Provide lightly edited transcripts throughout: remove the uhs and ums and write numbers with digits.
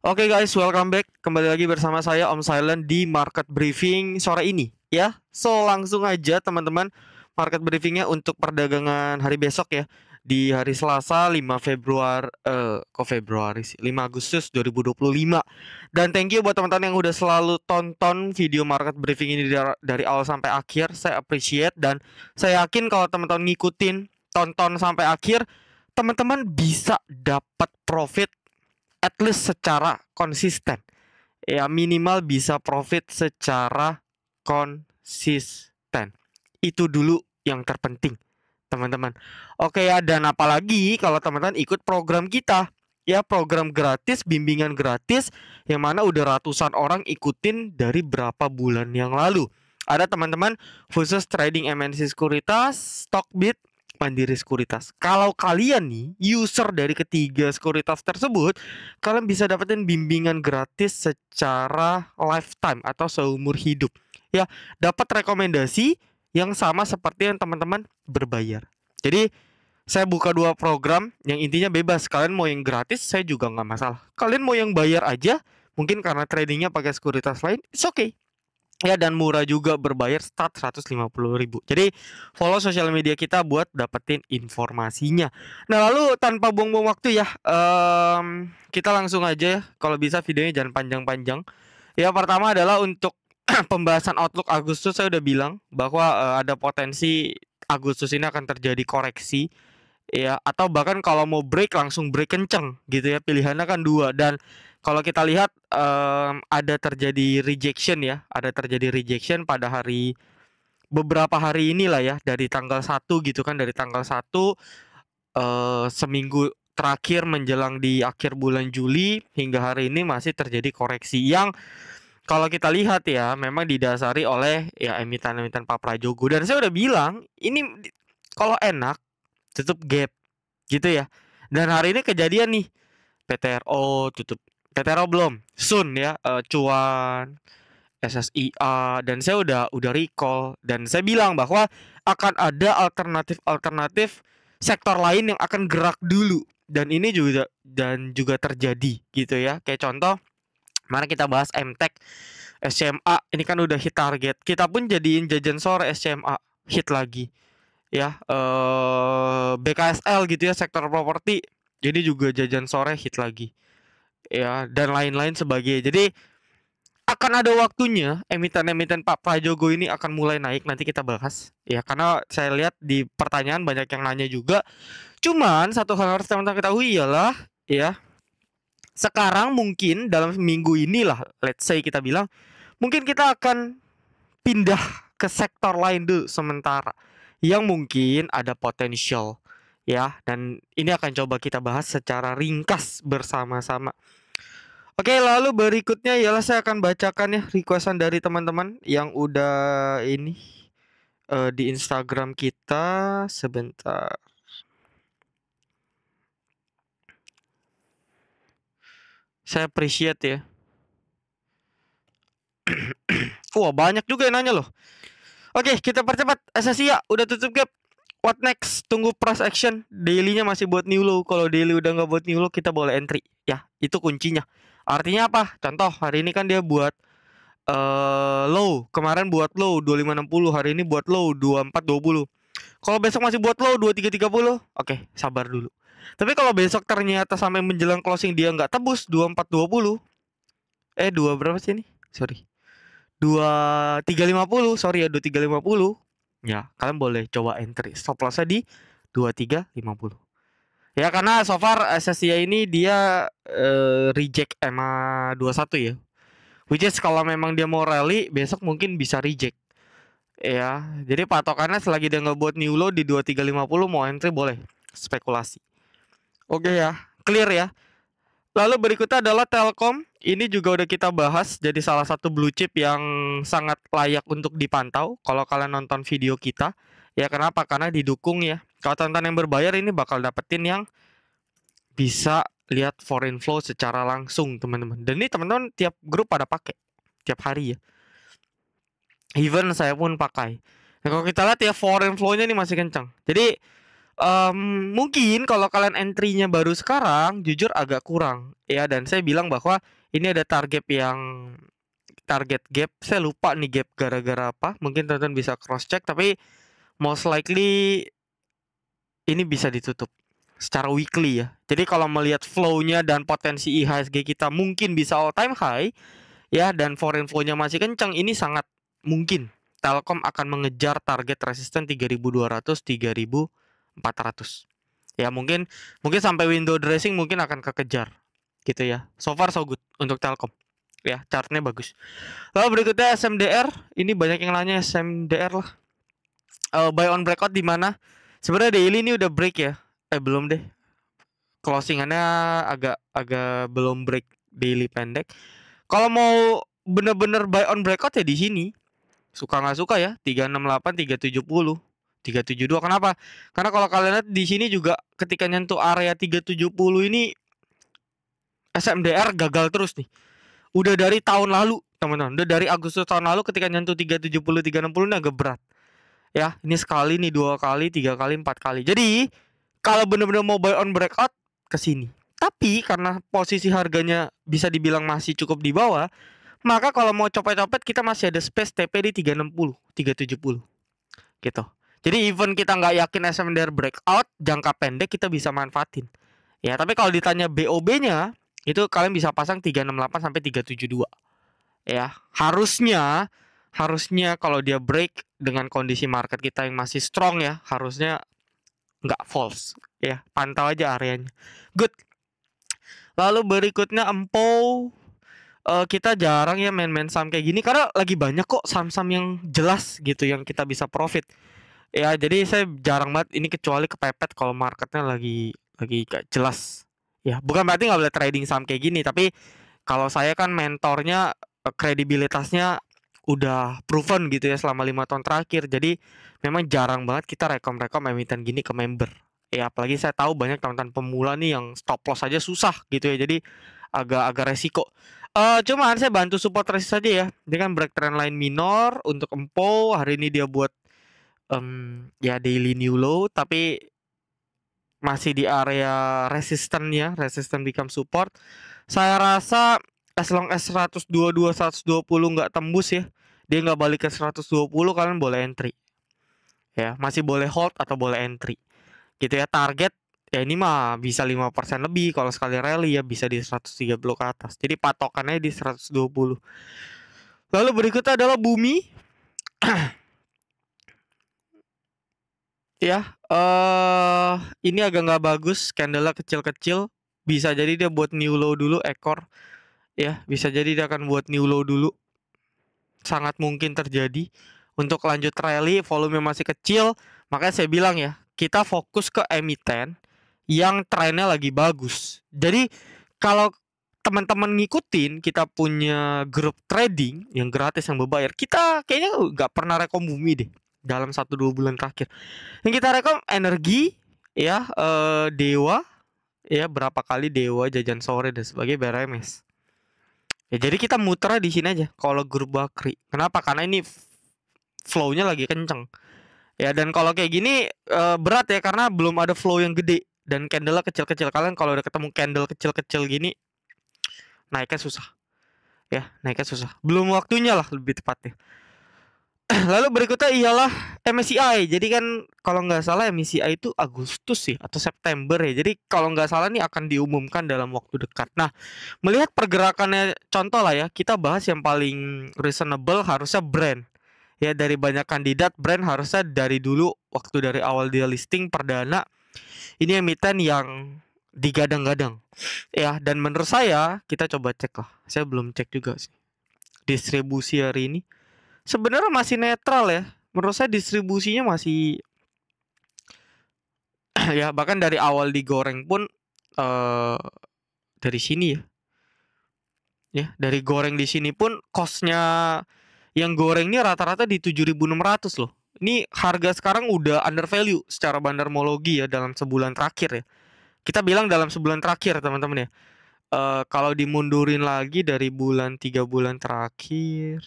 Oke guys, welcome back. Kembali lagi bersama saya Om Silent di Market Briefing sore ini ya. So langsung aja teman-teman, market briefingnya untuk perdagangan hari besok ya. Di hari Selasa 5 Februari kok Februari sih? 5 Agustus 2025. Dan thank you buat teman-teman yang udah selalu tonton video market briefing ini dari awal sampai akhir. Saya appreciate dan saya yakin kalau teman-teman ngikutin tonton sampai akhir, teman-teman bisa dapat profit at least secara konsisten. Ya minimal bisa profit secara konsisten. Itu dulu yang terpenting, teman-teman. Oke ya, dan apalagi kalau teman-teman ikut program kita. Ya, program gratis, bimbingan gratis yang mana udah ratusan orang ikutin dari berapa bulan yang lalu. Ada teman-teman khusus trading MNC sekuritas, Stockbit, Mandiri Sekuritas. Kalau kalian nih user dari ketiga sekuritas tersebut, kalian bisa dapetin bimbingan gratis secara lifetime atau seumur hidup. Ya, dapat rekomendasi yang sama seperti yang teman-teman berbayar. Jadi saya buka dua program yang intinya bebas. Kalian mau yang gratis, saya juga nggak masalah. Kalian mau yang bayar aja, mungkin karena tradingnya pakai sekuritas lain, it's okay. Ya, dan murah juga, berbayar start 150.000. Jadi follow sosial media kita buat dapetin informasinya. Nah lalu tanpa buang-buang waktu ya, kita langsung aja ya. Kalau bisa videonya jangan panjang-panjang. Ya pertama adalah untuk pembahasan outlook Agustus. Saya udah bilang bahwa ada potensi Agustus ini akan terjadi koreksi ya, atau bahkan kalau mau break langsung break kenceng gitu ya. Pilihannya kan dua. Dan kalau kita lihat ada terjadi rejection ya, ada terjadi rejection pada hari beberapa hari inilah ya, dari tanggal 1 gitu kan, dari tanggal 1 seminggu terakhir menjelang di akhir bulan Juli hingga hari ini masih terjadi koreksi yang kalau kita lihat ya memang didasari oleh ya emiten-emiten Pak Prajogo. Dan saya udah bilang ini kalau enak tutup gap gitu ya. Dan hari ini kejadian nih, PTRO tutup, PTRO belum, Sun ya, Cuan, SSIA, dan saya udah recall dan saya bilang bahwa akan ada alternatif sektor lain yang akan gerak dulu, dan ini juga terjadi gitu ya. Kayak contoh, mana kita bahas MTech, SCMA ini kan udah hit target. Kita pun jadiin jajan sore SCMA hit lagi ya. BKSL gitu ya, sektor properti, jadi juga jajan sore hit lagi ya, dan lain-lain sebagainya. Jadi akan ada waktunya emiten-emiten Pak Prajogo ini akan mulai naik, nanti kita bahas ya, karena saya lihat di pertanyaan banyak yang nanya juga. Cuman satu hal harus teman-teman ketahui ialah ya, sekarang mungkin dalam minggu inilah, let's say kita bilang mungkin kita akan pindah ke sektor lain dulu sementara yang mungkin ada potensial ya, dan ini akan coba kita bahas secara ringkas bersama-sama. Oke, lalu berikutnya ialah saya akan bacakan ya requestan dari teman-teman yang udah ini di Instagram kita. Sebentar. Saya appreciate ya. Wah, banyak juga yang nanya loh. Oke, kita percepat. SSI ya, udah tutup gap. What next? Tunggu price action. Daily-nya masih buat new low. Kalau daily udah nggak buat new low, kita boleh entry. Ya, itu kuncinya. Artinya apa? Contoh, hari ini kan dia buat low. Kemarin buat low 2560, hari ini buat low 2420. Kalau besok masih buat low 2330, oke, sabar dulu. Tapi kalau besok ternyata sampai menjelang closing dia nggak tebus 2420, dua berapa sih ini? Sorry. 2350, sorry ya, 2350. Ya, kalian boleh coba entry. Stop lossnya di 2350. Ya, karena so far SSI ini dia reject EMA 21 ya. Which is kalau memang dia mau rally besok mungkin bisa reject. Ya, jadi patokannya selagi dia nggak buat new low di 2350, mau entry boleh, spekulasi. Oke ya, clear ya. Lalu berikutnya adalah Telkom. Ini juga udah kita bahas, jadi salah satu blue chip yang sangat layak untuk dipantau kalau kalian nonton video kita. Ya kenapa? Karena didukung ya. Kalau teman-teman yang berbayar ini bakal dapetin yang bisa lihat foreign flow secara langsung, teman-teman. Dan ini teman-teman tiap grup pada pakai tiap hari ya. Even saya pun pakai. Nah, kalau kita lihat ya foreign flow-nya ini masih kencang. Jadi Mungkin kalau kalian entry-nya baru sekarang, jujur agak kurang ya. Dan saya bilang bahwa ini ada target gap. Saya lupa nih gap gara-gara apa. Mungkin teman-teman bisa cross check, tapi most likely ini bisa ditutup secara weekly ya. Jadi kalau melihat flow-nya dan potensi IHSG kita mungkin bisa all time high ya, dan foreign flow-nya masih kencang, ini sangat mungkin Telkom akan mengejar target resisten 3.200 3.400. Ya mungkin sampai window dressing mungkin akan kekejar gitu ya. So far so good untuk Telkom. Ya, chartnya bagus. Lalu berikutnya SMDR, ini banyak yang nanya SMDR lah. Buy on breakout di mana? Sebenarnya daily ini udah break ya. Belum deh. Closingannya agak belum break daily pendek. Kalau mau bener-bener buy on breakout ya di sini. Suka nggak suka ya, 368, 370, 372. Kenapa? Karena kalau kalian lihat di sini juga ketika nyentuh area 370 ini SMDR gagal terus nih. Udah dari tahun lalu, teman-teman. Udah dari Agustus tahun lalu ketika nyentuh 370, 360 ini agak berat. Ya, ini sekali nih, 2 kali, 3 kali, 4 kali. Jadi, kalau benar-benar mau buy on breakout ke sini. Tapi karena posisi harganya bisa dibilang masih cukup di bawah, maka kalau mau copet-copet kita masih ada space TP di 360, 370 gitu. Jadi even kita nggak yakin SMDR breakout, jangka pendek kita bisa manfaatin. Ya, tapi kalau ditanya BOB-nya, itu kalian bisa pasang 368 sampai 372. Ya, harusnya kalau dia break dengan kondisi market kita yang masih strong ya, harusnya nggak false ya. Pantau aja areanya. Good. Lalu berikutnya Empo, kita jarang ya main-main saham kayak gini karena lagi banyak kok saham-saham yang jelas gitu yang kita bisa profit. Ya, jadi saya jarang banget ini kecuali kepepet kalau marketnya lagi gak jelas. Ya, bukan berarti nggak boleh trading saham kayak gini, tapi kalau saya kan mentornya kredibilitasnya udah proven gitu ya selama 5 tahun terakhir. Jadi memang jarang banget kita rekom emiten gini ke member. Ya, apalagi saya tahu banyak teman-teman pemula nih yang stop loss aja susah gitu ya. Jadi agak resiko. Cuman saya bantu support resist saja ya. Dia kan break trend line minor untuk Empo. Hari ini dia buat ya daily new low, tapi masih di area resisten ya, resisten become support. Saya rasa as long as 122 120 nggak tembus ya, dia nggak balik ke 120, kalian boleh entry. Ya, masih boleh hold atau boleh entry. Gitu ya, target ya ini mah bisa 5% lebih kalau sekali rally ya, bisa di 130 ke atas. Jadi patokannya di 120. Lalu berikutnya adalah Bumi. Ya, ini agak nggak bagus, candlenya kecil-kecil. Bisa jadi dia buat new low dulu ekor. Ya, bisa jadi dia akan buat new low dulu. Sangat mungkin terjadi. Untuk lanjut rally, volume masih kecil. Makanya saya bilang ya, kita fokus ke emiten yang trennya lagi bagus. Jadi kalau teman-teman ngikutin, kita punya grup trading yang gratis yang berbayar, kita kayaknya nggak pernah rekom Bumi deh dalam 1-2 bulan terakhir. Yang kita rekom Energi ya, Dewa ya, berapa kali Dewa, Jajan Sore dan sebagainya, BRMS. Ya jadi kita muter di sini aja kalau grup Bakri. Kenapa? Karena ini flow-nya lagi kenceng. Ya, dan kalau kayak gini berat ya karena belum ada flow yang gede dan candle kecil-kecil. Kalian kalau udah ketemu candle kecil-kecil gini, naiknya susah. Ya, naiknya susah. Belum waktunya lah lebih tepatnya. Lalu berikutnya ialah MSCI. Jadi kan kalau nggak salah MSCI itu Agustus sih atau September ya. Jadi kalau nggak salah nih akan diumumkan dalam waktu dekat. Nah, melihat pergerakannya, contoh lah ya, kita bahas yang paling reasonable harusnya brand. Ya, dari banyak kandidat, brand harusnya dari dulu waktu dari awal dia listing perdana, ini emiten yang digadang-gadang. Ya, dan menurut saya kita coba cek lah. Saya belum cek juga sih. Distribusi hari ini sebenarnya masih netral ya. Menurut saya distribusinya masih ya, bahkan dari awal digoreng pun dari sini ya. Ya, dari goreng di sini pun costnya yang goreng ini rata-rata di 7.600 loh. Ini harga sekarang udah under value secara bandarmologi ya dalam sebulan terakhir ya. Kita bilang dalam sebulan terakhir teman-teman ya. Kalau dimundurin lagi dari 3 bulan terakhir.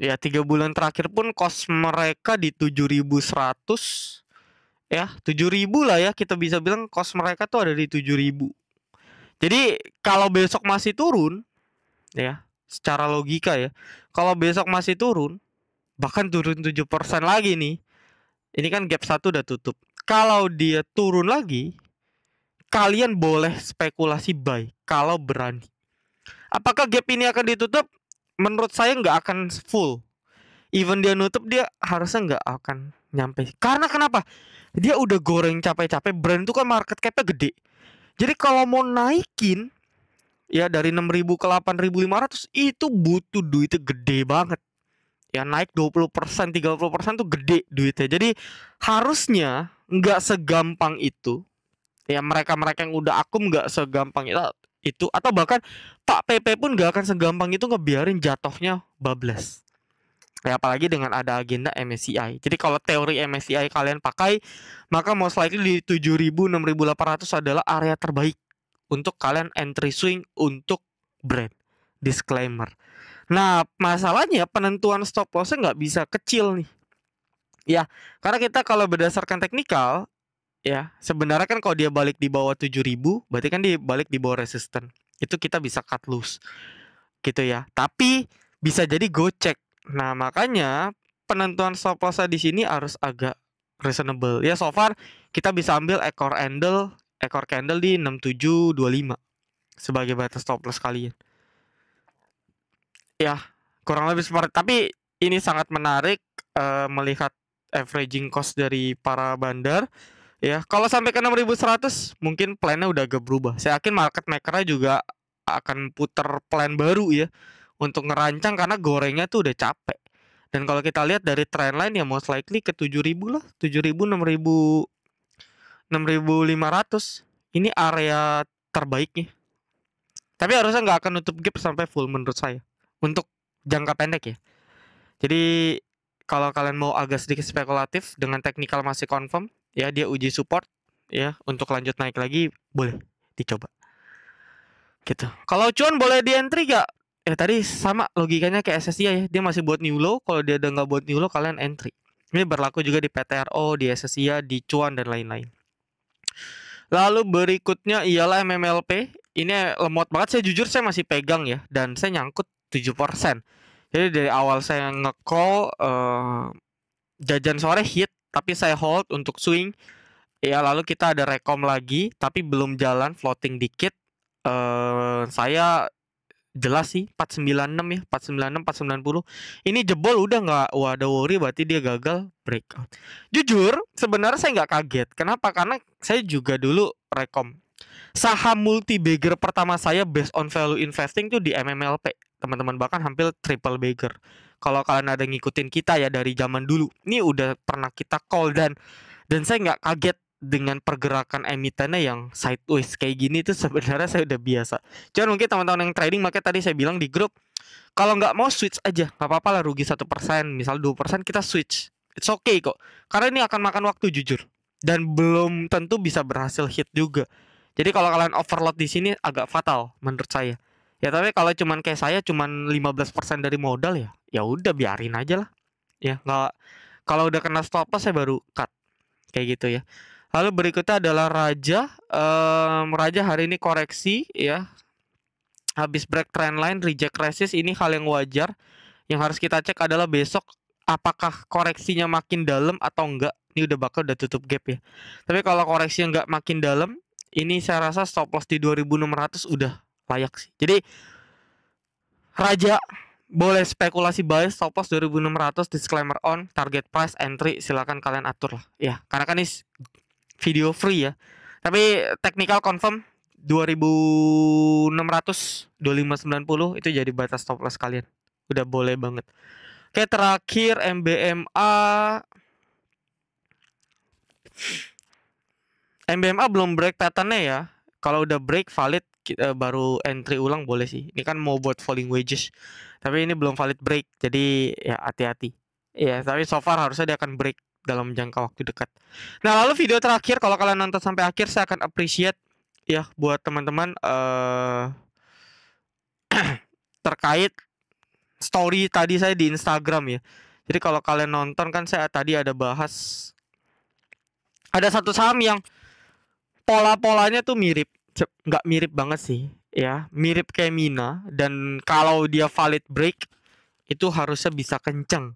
Ya 3 bulan terakhir pun cost mereka di 7.100 ya, 7.000 lah ya, kita bisa bilang cost mereka tuh ada di 7.000. Jadi kalau besok masih turun ya, secara logika ya, kalau besok masih turun, bahkan turun 7% lagi nih. Ini kan gap 1 udah tutup. Kalau dia turun lagi, kalian boleh spekulasi buy kalau berani. Apakah gap ini akan ditutup? Menurut saya nggak akan full. Even dia nutup, dia harusnya nggak akan nyampe. Karena kenapa? Dia udah goreng capek-capek. Brand itu kan market cap-nya gede. Jadi kalau mau naikin ya dari 6.000 ke 8.500 itu butuh duitnya gede banget. Ya naik 20%, 30% tuh gede duitnya. Jadi harusnya nggak segampang itu. Ya mereka-mereka yang udah akum nggak segampang itu, atau bahkan Pak PP pun nggak akan segampang itu ngebiarin jatuhnya bablas. Ya, apalagi dengan ada agenda MSCI. Jadi kalau teori MSCI kalian pakai, maka most likely di 7.000 6.800 adalah area terbaik untuk kalian entry swing untuk brand. Disclaimer. Nah, masalahnya penentuan stop lossnya nggak bisa kecil nih. Ya, karena kita kalau berdasarkan teknikal, ya sebenarnya kan kalau dia balik di bawah 7.000, berarti kan dia balik di bawah resisten. Itu kita bisa cut loss gitu ya. Tapi bisa jadi gocek. Nah, makanya penentuan stop loss di sini harus agak reasonable. Ya, so far kita bisa ambil ekor candle di 6725 sebagai batas stop loss kalian. Ya, kurang lebih seperti, tapi ini sangat menarik melihat averaging cost dari para bandar. Ya, kalau sampai ke 6.100 mungkin plannya udah agak berubah. Saya yakin market makernya juga akan putar plan baru ya untuk ngerancang, karena gorengnya tuh udah capek. Dan kalau kita lihat dari trendline ya most likely ke 7.000 lah, 7.000, 6.000, 6.500. Ini area terbaiknya. Tapi harusnya nggak akan nutup gap sampai full menurut saya untuk jangka pendek ya. Jadi kalau kalian mau agak sedikit spekulatif dengan teknikal masih confirm ya, dia uji support ya, untuk lanjut naik lagi boleh dicoba gitu. Kalau cuan boleh di entry gak? Tadi sama logikanya kayak SSI ya, dia masih buat new low. Kalau dia udah nggak buat new low, kalian entry. Ini berlaku juga di PTRO, di SSI, di cuan dan lain-lain. Lalu berikutnya ialah MMLP. Ini lemot banget, saya jujur saya masih pegang ya, dan saya nyangkut 7%. Jadi dari awal saya nge-call jajan sore hit, tapi saya hold untuk swing. Ya, lalu kita ada rekom lagi, tapi belum jalan, floating dikit. Saya jelas sih 496 ya, 496, 490. Ini jebol udah nggak ada worry, berarti dia gagal breakout. Jujur, sebenarnya saya nggak kaget. Kenapa? Karena saya juga dulu rekom saham multi bagger pertama saya based on value investing tuh di MMLP, teman-teman, bahkan hampir triple bagger. Kalau kalian ada ngikutin kita ya dari zaman dulu, ini udah pernah kita call, dan saya nggak kaget dengan pergerakan emitennya yang sideways kayak gini tuh. Sebenarnya saya udah biasa. Cuman mungkin teman-teman yang trading, makanya tadi saya bilang di grup, kalau nggak mau switch aja, nggak apa-apa lah, rugi 1%, misal 2% kita switch, it's okay kok. Karena ini akan makan waktu jujur, dan belum tentu bisa berhasil hit juga. Jadi kalau kalian overload di sini agak fatal menurut saya. Ya tapi kalau cuman kayak saya cuman 15% dari modal ya udah biarin aja lah. Ya nggak, kalau udah kena stop loss saya baru cut. Kayak gitu ya. Lalu berikutnya adalah Raja. Raja hari ini koreksi ya. Habis break trendline, reject resist, ini hal yang wajar. Yang harus kita cek adalah besok apakah koreksinya makin dalam atau enggak. Ini udah tutup gap ya. Tapi kalau koreksinya enggak makin dalam, ini saya rasa stop loss di 2.600 udah layak sih. Jadi Raja boleh spekulasi buy, stop loss 2.600, disclaimer on, target price entry silakan kalian atur lah ya, karena kan ini video free ya. Tapi technical confirm 2.600, 2590 itu jadi batas stop loss kalian. Udah boleh banget. Oke, terakhir MBMA. MBMA belum break patternnya ya. Kalau udah break valid kita baru entry ulang boleh sih. Ini kan mau buat falling wedges, tapi ini belum valid break, jadi ya hati-hati. Ya, tapi so far harusnya dia akan break dalam jangka waktu dekat. Nah, lalu video terakhir, kalau kalian nonton sampai akhir saya akan appreciate ya buat teman-teman terkait story tadi saya di Instagram ya. Jadi kalau kalian nonton kan saya tadi ada bahas ada satu saham yang pola-polanya tuh mirip, nggak mirip banget sih ya, mirip kayak Mina, dan kalau dia valid break itu harusnya bisa kenceng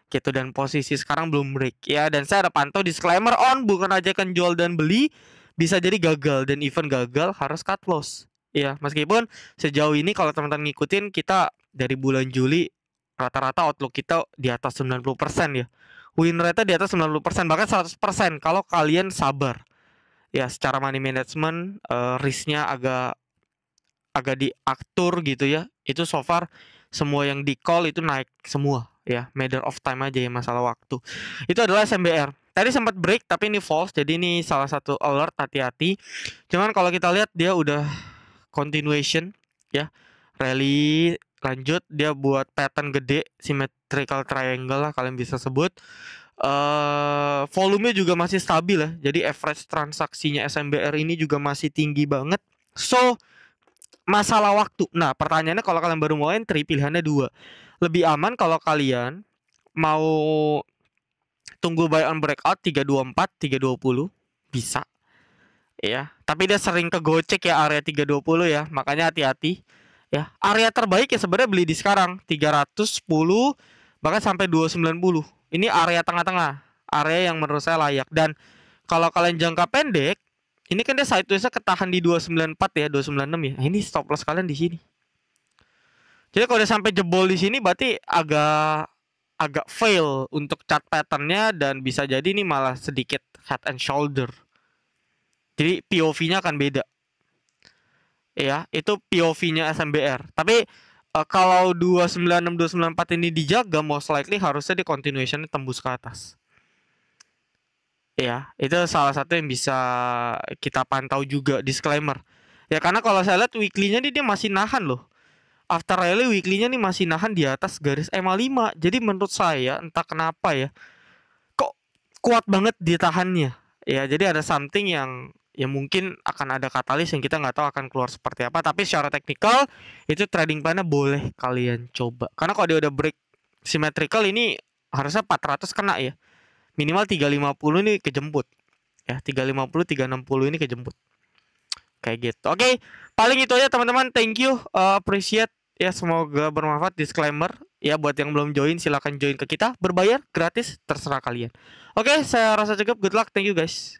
gitu, dan posisi sekarang belum break ya, dan saya ada pantau disclaimer on, bukan ajakan jual dan beli, bisa jadi gagal, dan even gagal harus cut loss ya. Meskipun sejauh ini kalau teman-teman ngikutin kita dari bulan Juli rata-rata outlook kita di atas 90% ya, win rate di atas 90%, bahkan 100% kalau kalian sabar ya. Secara money management risknya agak diatur gitu ya. Itu so far semua yang di call itu naik semua ya, matter of time aja ya, masalah waktu. Itu adalah SMBR. Tadi sempat break tapi ini false, jadi ini salah satu alert, hati-hati. Cuman kalau kita lihat dia udah continuation ya, rally lanjut, dia buat pattern gede, symmetrical triangle lah kalian bisa sebut. Volumenya juga masih stabil ya, jadi average transaksinya SMBR ini juga masih tinggi banget. So masalah waktu. Nah, pertanyaannya kalau kalian baru mau entry, pilihannya dua. Lebih aman kalau kalian mau tunggu buy on breakout 324, 320 bisa. Ya, tapi dia sering kegocek ya area 320 ya. Makanya hati-hati. Ya, area terbaik ya sebenarnya beli di sekarang 310 bahkan sampai 290. Ini area tengah-tengah, area yang menurut saya layak. Dan kalau kalian jangka pendek, ini kan dia sideways-nya ketahan di 294 ya, 296 ya. Nah, ini stop loss kalian di sini. Jadi kalau udah sampai jebol di sini berarti agak fail untuk chart patternnya, dan bisa jadi ini malah sedikit head and shoulder. Jadi POV-nya akan beda. Ya, itu POV-nya SMBR. Tapi kalau 296 294 ini dijaga, most likely harusnya di continuation tembus ke atas. Ya, itu salah satu yang bisa kita pantau juga, disclaimer. Ya, karena kalau saya lihat weekly-nya dia masih nahan loh. After rally weekly-nya nih masih nahan di atas garis EMA 5. Jadi menurut saya entah kenapa ya, kok kuat banget ditahannya. Ya, jadi ada something yang mungkin akan ada katalis yang kita nggak tahu akan keluar seperti apa. Tapi secara teknikal itu trading plan-nya boleh kalian coba. Karena kalau dia udah break symmetrical ini harusnya 400 kena ya. Minimal 350 ini kejemput. Ya, 350 360 ini kejemput. Kayak gitu. Oke, paling itu aja teman-teman. Thank you, appreciate ya, semoga bermanfaat. Disclaimer ya, buat yang belum join silahkan join ke kita, berbayar gratis terserah kalian. Oke, saya rasa cukup. Good luck, thank you guys.